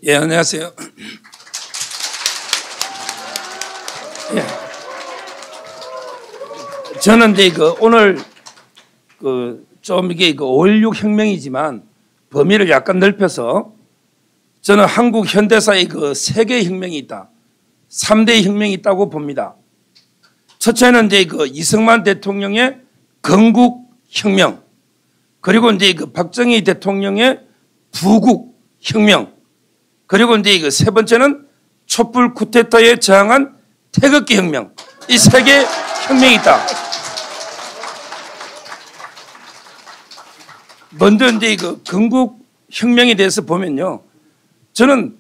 예, 안녕하세요. 예. 저는 이제 오늘 좀 이게 5.16 혁명이지만 범위를 약간 넓혀서 저는 한국 현대사의 세계 혁명이 있다. 3대 혁명이 있다고 봅니다. 첫째는 이제 이승만 대통령의 건국 혁명, 그리고 이제 박정희 대통령의 부국 혁명, 그리고 이제 세 번째는 촛불 쿠데타에 저항한 태극기 혁명, 이 세 개 혁명이 있다. 먼저 이제 건국 혁명에 대해서 보면요, 저는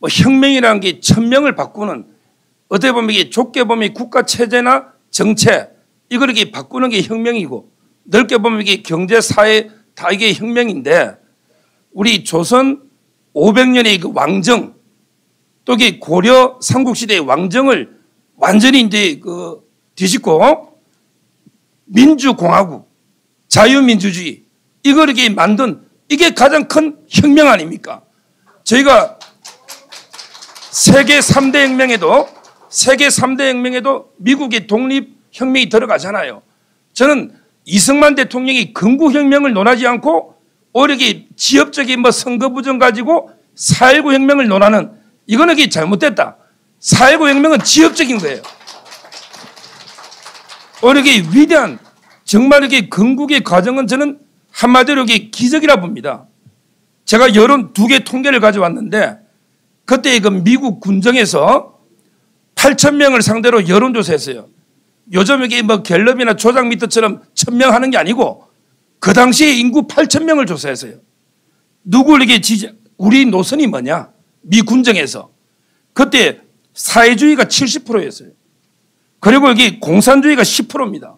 혁명이라는 게 천명을 바꾸는, 어떻게 보면 이게 좁게 보면 국가 체제나 정체 이걸 이렇게 바꾸는 게 혁명이고, 넓게 보면 이게 경제 사회 다 이게 혁명인데, 우리 조선 500년의 왕정, 또 이게 고려 삼국시대의 왕정을 완전히 이제 뒤집고 민주공화국, 자유민주주의 이걸 이렇게 만든, 이게 가장 큰 혁명 아닙니까? 저희가 세계 3대 혁명에도 미국의 독립혁명이 들어가잖아요. 저는 이승만 대통령이 건국혁명을 논하지 않고 오히려 지역적인 선거 부정 가지고 4.19 혁명을 논하는, 이거는 이게 잘못됐다. 4.19 혁명은 지역적인 거예요. 오히려 이게 위대한, 정말 이게 건국의 과정은 저는 한마디로 이게 기적이라 봅니다. 제가 여론 2개 통계를 가져왔는데, 그때 미국 군정에서 8,000명을 상대로 여론조사했어요. 요즘 이게 갤럽이나 조작미터처럼 1,000명 하는 게 아니고, 그 당시에 인구 8,000명을 조사했어요. 누구를 우리 노선이 뭐냐? 미 군정에서. 그때 사회주의가 70%였어요. 그리고 여기 공산주의가 10%입니다.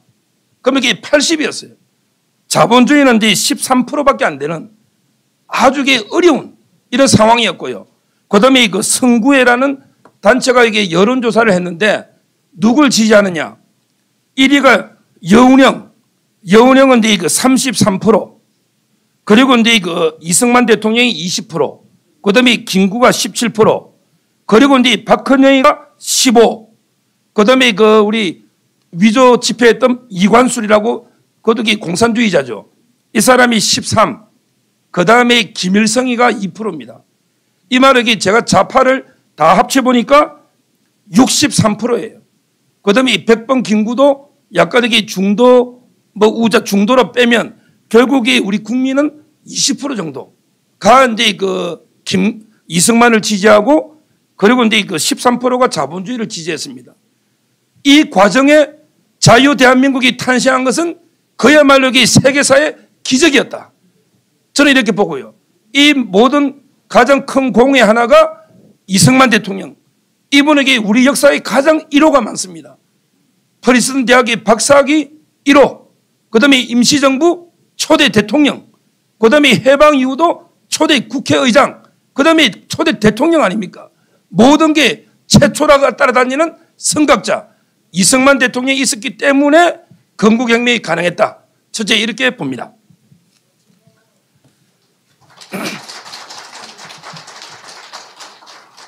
그럼 이게 80이었어요. 자본주의는 이제 13%밖에 안 되는 아주 어려운 이런 상황이었고요. 그 다음에 성구회라는 단체가 이게 여론조사를 했는데, 누굴 지지하느냐? 1위가 여운형은 이제 33%, 그리고 이제 이승만 대통령이 20%, 그 다음에 김구가 17%, 그리고 이제 박헌영이가 15%, 그 다음에 우리 위조 집회했던 이관술이라고, 그것도 공산주의자죠. 이 사람이 13%, 그 다음에 김일성이가 2%입니다. 이 말은 제가 좌파를 다 합쳐보니까 63%예요. 그 다음에 백번 김구도 약간 중도, 중도로 빼면 결국에 우리 국민은 20% 정도가 이제 이승만을 지지하고, 그리고 이제 13%가 자본주의를 지지했습니다. 이 과정에 자유 대한민국이 탄생한 것은 그야말로 세계사의 기적이었다. 저는 이렇게 보고요. 이 모든 가장 큰 공의 하나가 이승만 대통령. 이분에게 우리 역사에 가장 1호가 많습니다. 프린스턴 대학의 박사학위 1호, 그 다음에 임시정부 초대 대통령, 그 다음에 해방 이후도 초대 국회의장, 그 다음에 초대 대통령 아닙니까? 모든 게 최초라가 따라다니는 선각자 이승만 대통령이 있었기 때문에 건국혁명이 가능했다. 첫째, 이렇게 봅니다.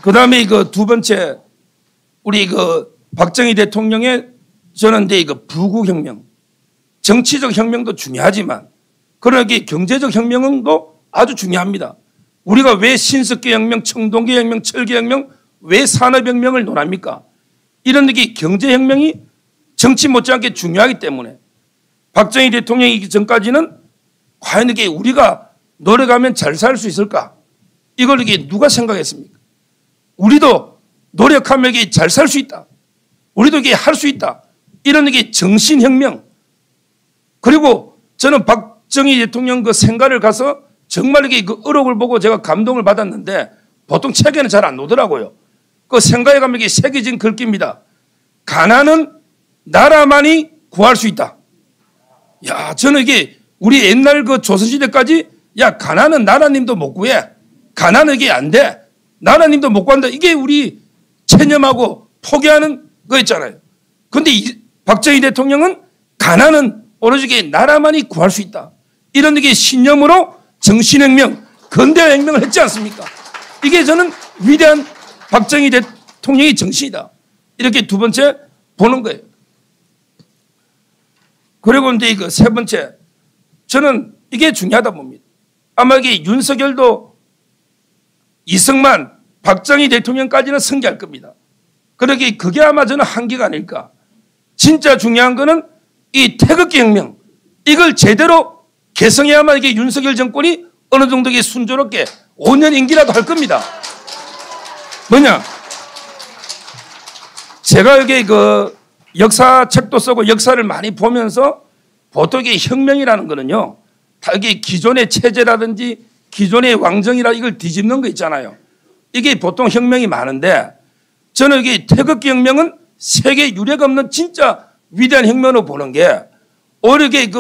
그 다음에 두 번째, 우리 박정희 대통령의 저는 이제 부국혁명, 정치적 혁명도 중요하지만, 그러나 경제적 혁명도 아주 중요합니다. 우리가 왜 신석기 혁명, 청동기 혁명, 철기 혁명, 왜 산업혁명을 논합니까? 이런 경제혁명이 정치 못지않게 중요하기 때문에 박정희 대통령이 이기 전까지는 과연 우리가 노력하면 잘 살 수 있을까? 이걸 누가 생각했습니까? 우리도 노력하면 잘 살 수 있다. 우리도 할 수 있다. 이런 정신혁명. 그리고 저는 박정희 대통령 생가를 가서 정말 의록을 보고 제가 감동을 받았는데, 보통 책에는 잘 안 나오더라고요. 생가에 가면 새겨진 글귀입니다. 가난은 나라만이 구할 수 있다. 야, 저는 우리 옛날 조선시대까지, 야, 가난은 나라님도 못 구해. 가난은 안 돼. 나라님도 못 구한다. 이게 우리 체념하고 포기하는 거 있잖아요. 그런데 박정희 대통령은 가난은 오로지 나라만이 구할 수 있다. 이런 신념으로 정신혁명, 근대혁명을 했지 않습니까? 이게 저는 위대한 박정희 대통령의 정신이다. 이렇게 두 번째 보는 거예요. 그리고 이제 그 세 번째, 저는 이게 중요하다 봅니다. 아마 이게 윤석열도 이승만, 박정희 대통령까지는 승계할 겁니다. 그러게 그게 아마 저는 한계가 아닐까. 진짜 중요한 거는 이 태극기 혁명, 이걸 제대로 개성해야만 이게 윤석열 정권이 어느 정도 순조롭게 5년 임기라도 할 겁니다. 뭐냐? 제가 여기 그 역사책도 쓰고 역사를 많이 보면서 보통 이게 혁명이라는 거는요, 다 이게 기존의 체제라든지 기존의 왕정이라 이걸 뒤집는 거 있잖아요. 이게 보통 혁명이 많은데 저는 이게 태극기 혁명은 세계 유례가 없는 진짜 위대한 혁명으로 보는 게 오히려 이게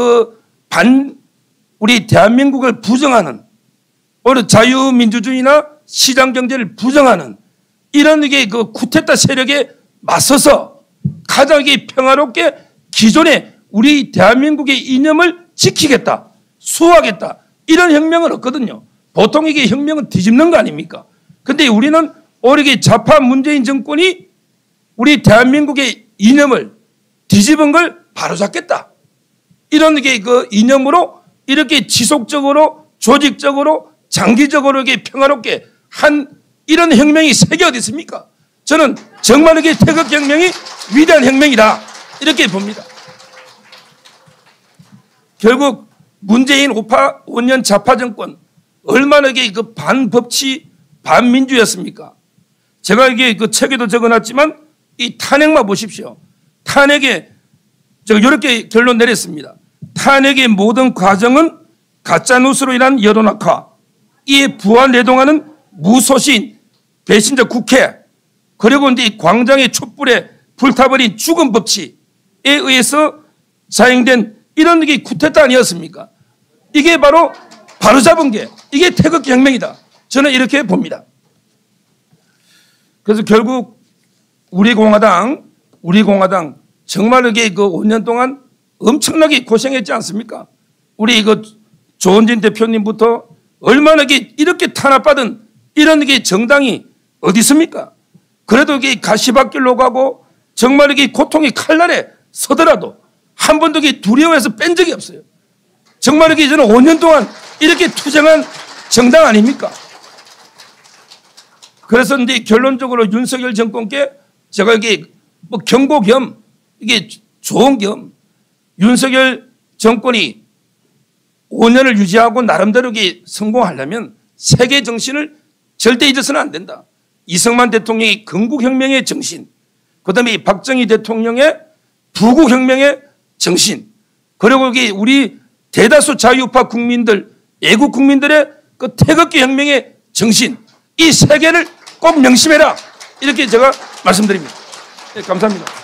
우리 대한민국을 부정하는 오히려 자유민주주의나 시장경제를 부정하는 이런 이게 그 쿠데타 세력에 맞서서 가장 이게 평화롭게 기존의 우리 대한민국의 이념을 지키겠다, 수호하겠다, 이런 혁명은 없거든요. 보통 이게 혁명은 뒤집는 거 아닙니까? 근데 우리는 오히려 이게 좌파 문재인 정권이 우리 대한민국의 이념을 뒤집은 걸 바로잡겠다, 이런 게 그 이념으로 이렇게 지속적으로 조직적으로 장기적으로 이렇게 평화롭게 한 이런 혁명이 세계 어디 있습니까? 저는 정말 이게 태극기 혁명이 위대한 혁명이다, 이렇게 봅니다. 결국 문재인 5년 좌파 정권 얼마나 이게 그 반법치 반민주였습니까? 제가 이게 그 책에도 적어놨지만 이 탄핵만 보십시오. 탄핵에 제가 이렇게 결론 내렸습니다. 탄핵의 모든 과정은 가짜뉴스로 인한 여론악화, 이에 부안내동하는 무소신 배신자 국회, 그리고 이제 광장의 촛불에 불타버린 죽은 법치에 의해서 자행된 이런 게 쿠데타 아니었습니까? 이게 바로잡은 게 이게 태극기 혁명이다. 저는 이렇게 봅니다. 그래서 결국 우리 공화당 정말 이게 그 5년 동안 엄청나게 고생했지 않습니까? 우리 이거 조원진 대표님부터 얼마나 이렇게 탄압받은 이런 게 정당이 어디 있습니까? 그래도 이게 가시밭길로 가고 정말 이게 고통의 칼날에 서더라도 한 번도 두려워해서 뺀 적이 없어요. 정말 이게 저는 5년 동안 이렇게 투쟁한 정당 아닙니까? 그래서 이제 결론적으로 윤석열 정권께 제가 이게 뭐 경고 겸 이게 조언 겸 윤석열 정권이 5년을 유지하고 나름대로 성공하려면 세계 정신을 절대 잊어서는 안 된다. 이승만 대통령의 건국혁명의 정신, 그 다음에 박정희 대통령의 부국혁명의 정신, 그리고 우리 대다수 자유파 국민들, 애국 국민들의 그 태극기 혁명의 정신, 이 세 개를 꼭 명심해라, 이렇게 제가 말씀드립니다. 네, 감사합니다.